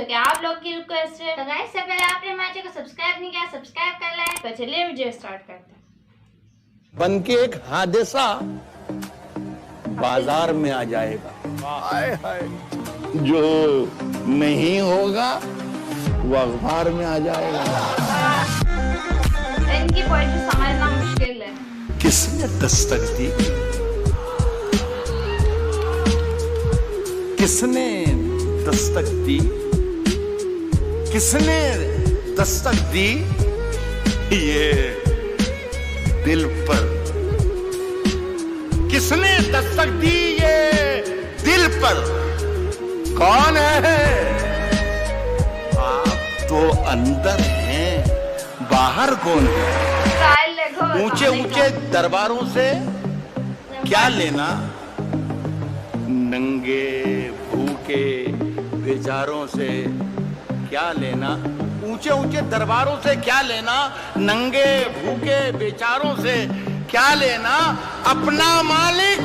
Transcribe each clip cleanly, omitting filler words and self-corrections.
कि आप लोग की रिक्वेस्ट है। तो गाइस, से पहले आपने हमारे चैनल को सब्सक्राइब नहीं किया, सब्सक्राइब कर लें। तो चलिए वीडियो स्टार्ट करते हैं। बन के एक हादसा बाजार में आ जाएगा, हाय हाय, जो नहीं होगा वो अखबार में आ जाएगा। इनकी पोएट्री समझना मुश्किल है। किसने दस्तक दी, किसने दस्तक दी, किसने दस्तक दी ये दिल पर, किसने दस्तक दी ये दिल पर, कौन है? आप तो अंदर हैं, बाहर कौन है? स्टाइल देखो, ऊंचे ऊंचे दरबारों से क्या लेना, नंगे भूखे बेचारों से क्या लेना, ऊंचे ऊंचे दरबारों से क्या लेना, नंगे भूखे बेचारों से क्या लेना, अपना मालिक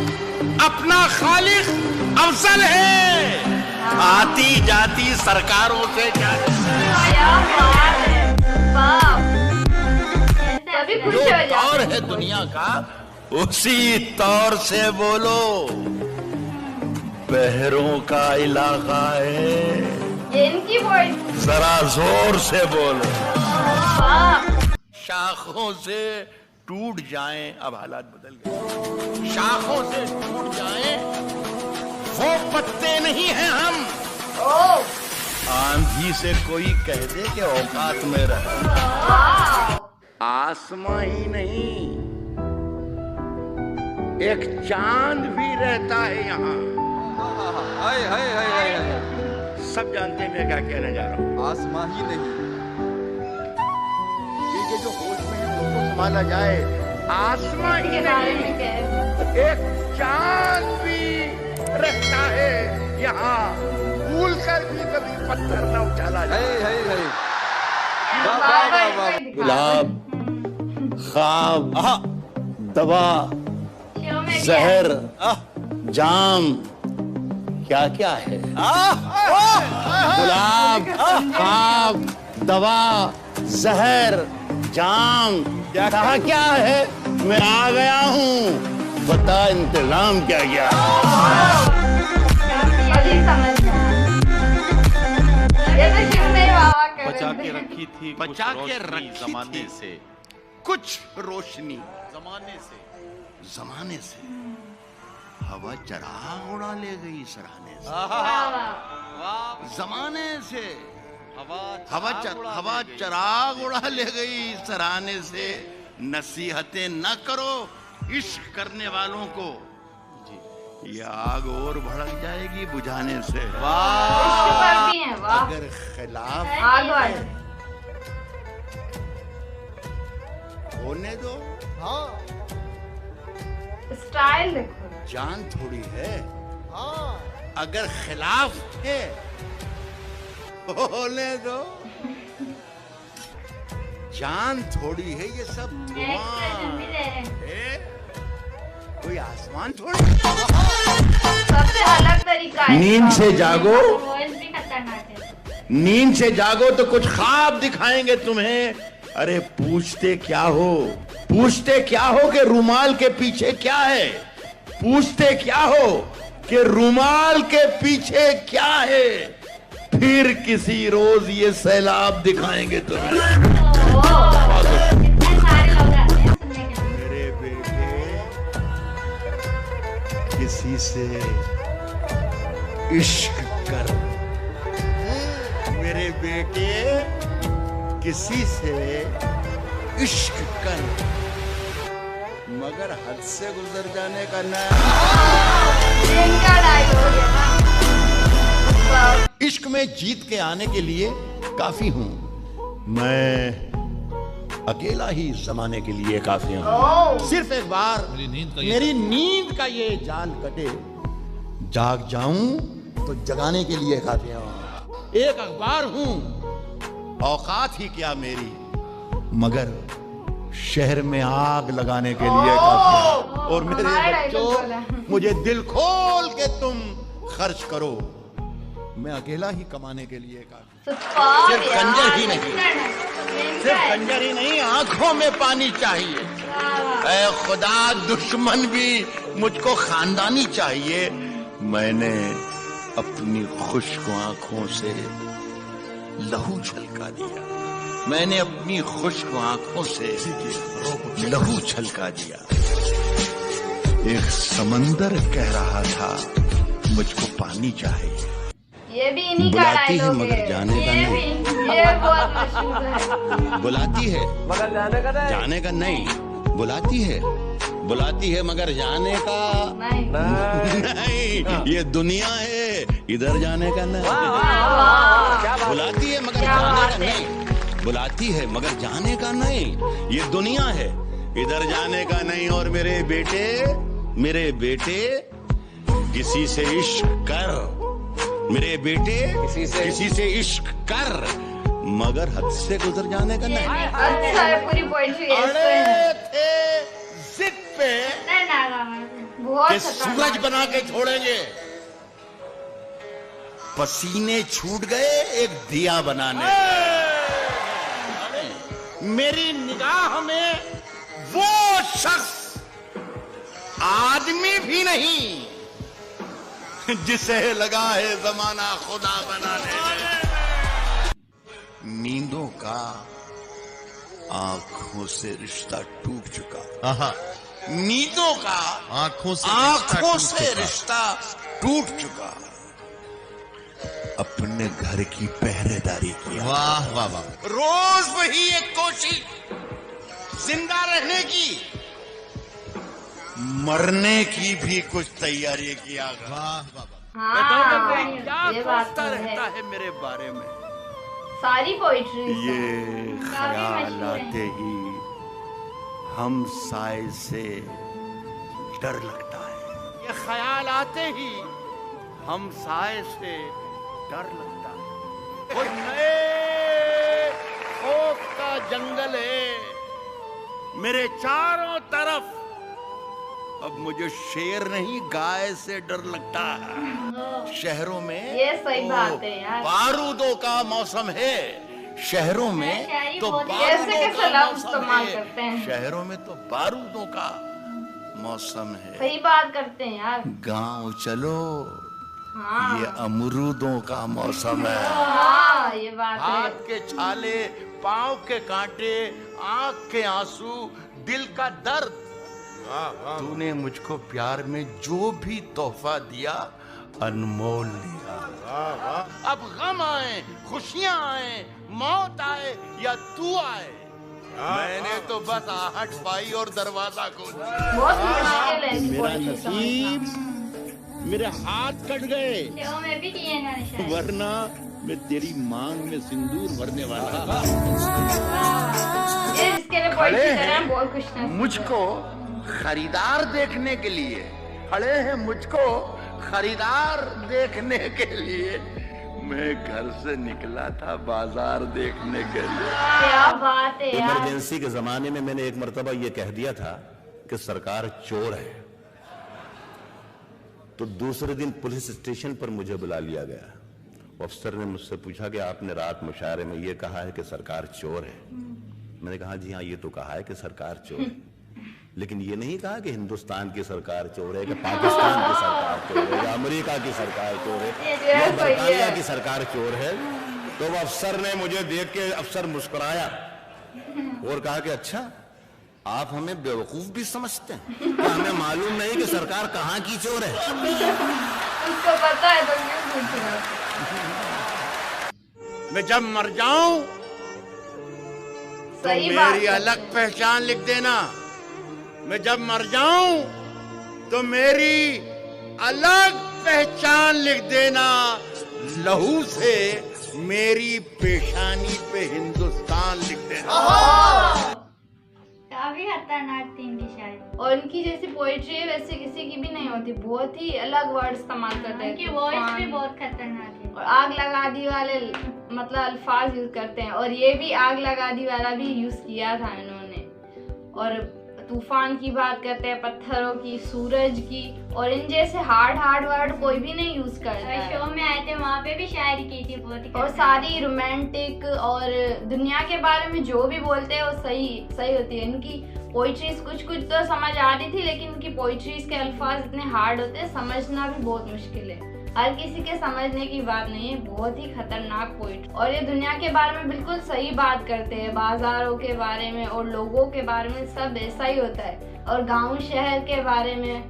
अपना खालिक अफजल है, आती जाती सरकारों से क्या लेना। जो दौर है दुनिया का उसी तौर से बोलो, बहरों का इलाका है, इनकी पोएट्री जरा जोर से बोलो। शाखों से टूट जाएं, अब हालात बदल गए, शाखों से टूट जाएं वो पत्ते नहीं हैं हम। आंधी से कोई कह दे कि औकात में रहे, आसमां ही नहीं एक चांद भी रहता है यहाँ। सब जानते हैं मैं क्या कहने जा रहा हूँ। आसमां ही नहीं, ये जो होश में है उसको संभाला जाए, आसमां ही नहीं एक चांद भी रहता है यहाँ, भूल कर भी कभी पत्थर न उछाला जाए। गुलाब, ख्वाब, दवा, जहर, जाम, क्या क्या है? गुलाब, ख्वाब, दवा, जहर, जाम, कहा क्या है? मैं आ गया हूँ, बता इंतजाम क्या क्या? बचा के रखी थी, बचा के रखी जमाने थी से, कुछ रोशनी जमाने से, जमाने से, हवा चराग उड़ा ले गई सराहने से, जमाने से हवा चराग उड़ा ले गई सराहने से। नसीहतें न करो इश्क करने वालों को, ये आग और भड़क जाएगी बुझाने से। अगर खिलाफ होने दो, हाँ स्टाइल देखो, जान थोड़ी है, हाँ, अगर खिलाफ है होने दो, जान थोड़ी है, ये सब धुआं है, कोई आसमान थोड़ी। सबसे अलग तरीका है। नींद से जागो, पोएट्री खतरनाक है। नींद से जागो तो कुछ ख्वाब दिखाएंगे तुम्हें। अरे पूछते क्या हो, पूछते क्या हो कि रुमाल के पीछे क्या है, पूछते क्या हो कि रुमाल के पीछे क्या है, फिर किसी रोज ये सैलाब दिखाएंगे तुम्हें। कितने सारे लोग आते हैं सुनने के लिए। मेरे बेटे किसी से इश्क कर, मेरे बेटे किसी से इश्क कर, मगर हद से गुजर जाने का ना। इनका डायलॉग है ना। इश्क में जीत के आने के लिए काफी हूं मैं, अकेला ही जमाने के लिए काफी हूं। सिर्फ एक बार मेरी नींद का ये जाल कटे, जाग जाऊं तो जगाने के लिए काफी हूं। एक अखबार हूं, औकात ही क्या मेरी, मगर शहर में आग लगाने के लिए काफी हूं। और मेरे बच्चों, मुझे दिल खोल के तुम खर्च करो, मैं अकेला ही कमाने के लिए काफी। सुपर सिर्फ यार, खंजर ही नहीं, नहीं सिर्फ खंजर ही नहीं, आंखों में पानी चाहिए। ऐ खुदा, दुश्मन भी मुझको खानदानी चाहिए। मैंने अपनी खुश्क आंखों से लहू छलका दिया, मैंने अपनी खुश्क आंखों से लहू छलका दिया। एक समंदर कह रहा था मुझको पानी चाहिए। ये भी इन्हीं का बुलाती है डायलॉग मगर जाने का ये नहीं। भी, ये बहुत मशहूर है। बुलाती है मगर जाने का नहीं। बुलाती है मगर जाने का नहीं। नहीं। ये दुनिया है, इधर जाने का नहीं। क्या बात। बुलाती है मगर क्या जाने बात का है। नहीं, बुलाती है मगर जाने का नहीं। ये दुनिया है, इधर जाने का नहीं। और मेरे बेटे किसी से इश्क कर, मेरे बेटे किसी से इश्क कर, मगर हद से गुजर जाने का नहीं। अच्छा है, पूरी पोएट्री है इसको। अड़े थे जिद पे नहीं, ना, बहुत कि खतरनाक। सूरज बना के छोड़ेंगे, पसीने छूट गए एक दिया बनाने। मेरी निगाह में वो शख्स आदमी भी नहीं जिसे लगा है जमाना खुदा बनाने में। नींदों का आंखों से रिश्ता टूट चुका, नींदों का आंखों से रिश्ता टूट चुका। अपने घर की पहरेदारी किया। वाह वाह वाह। रोज वही एक कोशिश, जिंदा रहने की, मरने की भी कुछ तैयारी किया। वाह वाह। हाँ, ये बात तो रहता है। है मेरे बारे में। सारी पोइट्री ये ख्याल आते ही हम साए से डर लगता है। ये ख्याल आते ही हम साए से डर लगता है। कोई नए खौफ का जंगल है मेरे चारों तरफ। अब मुझे शेर नहीं, गाय से डर लगता है। शहरों में ये सही बात है यार। बारूदों का मौसम है। शहरों में शायरी तो बहुत- बारूदों कैसे कैसे का लफ्ज मौसम इस्तेमाल है। करते हैं। शहरों में तो बारूदों का मौसम है। सही बात करते हैं यार। गांव चलो, हाँ, ये अमरूदों का मौसम है। हाँ, ये बात है। हाथ के छाले, पांव के कांटे, आंख के आंसू, दिल का दर्द। तूने मुझको प्यार में जो भी तोहफा दिया, अनमोल दिया। अब गम आए, खुशियां आए, मौत आए या तू आए, मैंने तो बस आहट पाई और दरवाजा खोल दिया। बहुत मुश्किल है मेरा पोएट्री नसीब, समझना। मेरे हाथ कट गए, सेवा में भी किए ना शायद। वरना मैं तेरी मांग में सिंदूर भरने वाला। ये इसके लिए पोएट्री करना बहुत खुश था। मुझको खरीदार देखने के लिए खड़े हैं, मुझको खरीदार देखने के लिए। मैं घर से निकला था बाजार देखने के लिए। क्या बात है यार। इमरजेंसी के जमाने में मैंने एक मर्तबा ये कह दिया था कि सरकार चोर है, तो दूसरे दिन पुलिस स्टेशन पर मुझे बुला लिया गया। अफसर ने मुझसे पूछा कि आपने रात मुशायरे में ये कहा है कि सरकार चोर है। मैंने कहा जी हाँ, ये तो कहा है कि सरकार चोर है, लेकिन ये नहीं कहा कि हिंदुस्तान की सरकार चोर है, कि पाकिस्तान की सरकार चोर है, या अमेरिका की सरकार चोर है, या बरतानिया की सरकार चोर है। तो वो अफसर ने मुझे देख के अफसर मुस्कुराया और कहा कि अच्छा, आप हमें बेवकूफ भी समझते हैं, क्या हमें मालूम नहीं कि सरकार कहाँ की चोर है? उसको पता है तो क्यों पूछ रहा है? मैं जब मर जाऊं तो सही बात मेरी है। अलग पहचान लिख देना। मैं जब मर जाऊं तो मेरी अलग पहचान लिख देना। लहू से मेरी पेशानी पे हिंदुस्तान लिख देना। काफी खतरनाक थी इनकी शायद। और इनकी जैसी पोएट्री है वैसे किसी की भी नहीं होती। बहुत ही अलग वर्ड इस्तेमाल करते हैं। इनकी वॉइस भी बहुत खतरनाक है। और आग लगा दी वाले मतलब अल्फाज यूज करते हैं। और ये भी आग लगा दी वाला भी यूज किया था इन्होंने। और तूफान की बात करते हैं, पत्थरों की, सूरज की, और इन जैसे हार्ड वर्ड कोई भी नहीं यूज करता है। शो में आए थे वहाँ पे भी शायरी की थी बहुत ही, और सारी रोमांटिक और दुनिया के बारे में जो भी बोलते हैं वो सही होती है। इनकी पोइट्रीज कुछ तो समझ आ रही थी, लेकिन इनकी पोइट्रीज के अल्फाज इतने हार्ड होते हैं, समझना भी बहुत मुश्किल है। हर किसी के समझने की बात नहीं है, बहुत ही खतरनाक पोइट। और ये दुनिया के बारे में बिल्कुल सही बात करते हैं, बाजारों के बारे में और लोगों के बारे में, सब ऐसा ही होता है। और गांव शहर के बारे में,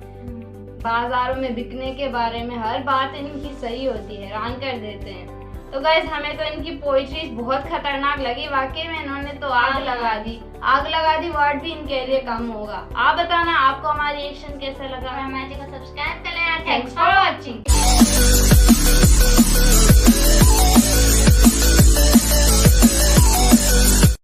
बाजारों में बिकने के बारे में, हर बात इनकी सही होती है, हैरान कर देते हैं। तो गाइस हमें तो इनकी पोइट्रीज बहुत खतरनाक लगी, वाकई में इन्होंने तो आग लगा दी वर्ड भी इनके लिए कम होगा। आप बताना आपको हमारा रिएक्शन कैसा लगा। हमारे चैनल को सब्सक्राइब कर लेना। Thanks for watching.